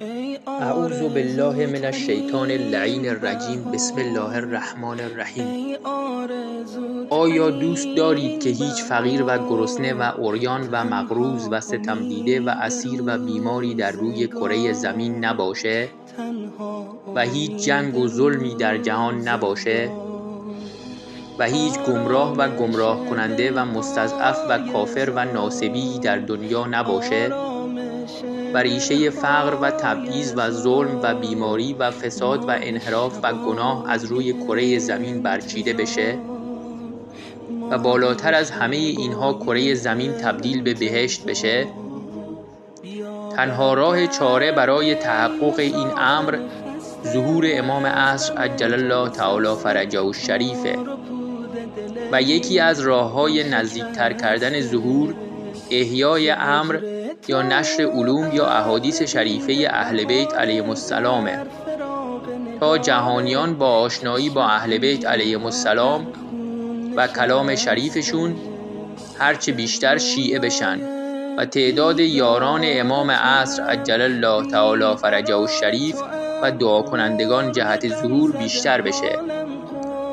اعوذ بالله من الشیطان اللعین الرجیم. بسم الله الرحمن الرحیم. آیا دوست دارید که هیچ فقیر و گرسنه و عریان و مقروض و ستم دیده و اسیر و بیماری در روی کره زمین نباشه و هیچ جنگ و ظلمی در جهان نباشه و هیچ گمراه و گمراه کننده و مستضعف و کافر و ناصبی در دنیا نباشه و ریشه فقر و تبعیض و ظلم و بیماری و فساد و انحراف و گناه از روی کره زمین برچیده بشه و بالاتر از همه اینها کره زمین تبدیل به بهشت بشه؟ تنها راه چاره برای تحقق این امر ظهور امام عصر عجل الله تعالی فرجه الشریفه و یکی از راه‌های نزدیکتر کردن ظهور احیای امر یا نشر علوم یا احادیث شریفه اهل بیت علیهم السلامه تا جهانیان با آشنایی با اهل بیت علیهم السلام و کلام شریفشون هرچه بیشتر شیعه بشن و تعداد یاران امام عصر عجل الله تعالی فرجه الشریف و دعا کنندگان جهت ظهور بیشتر بشه.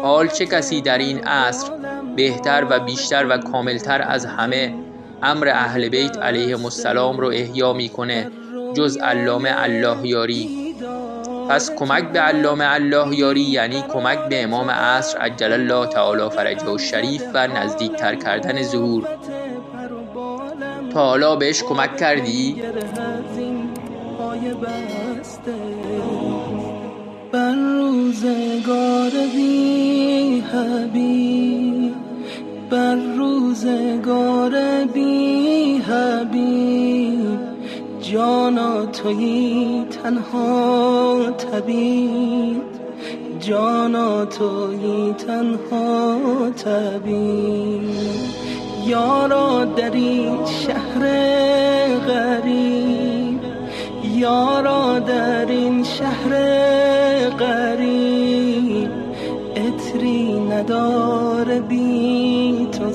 حال چه کسی در این عصر بهتر و بیشتر و کاملتر از همه امر اهل بیت علیهم السلام رو احیا میکنه جز علامه الله یاری؟ پس کمک به علامه الله یاری یعنی کمک به امام عصر عجل الله تعالی فرجه الشریف و نزدیکتر کردن ظهور. تا حالا بهش کمک کردی؟ بر روزگار بی حبیب، بر روزگار بی حبیب، جانا تویی تنها طبیب، جانا تویی تنها طبیب. یارا در این شهر غریب، یارا در این شهر غریب، عطری نداره بی تو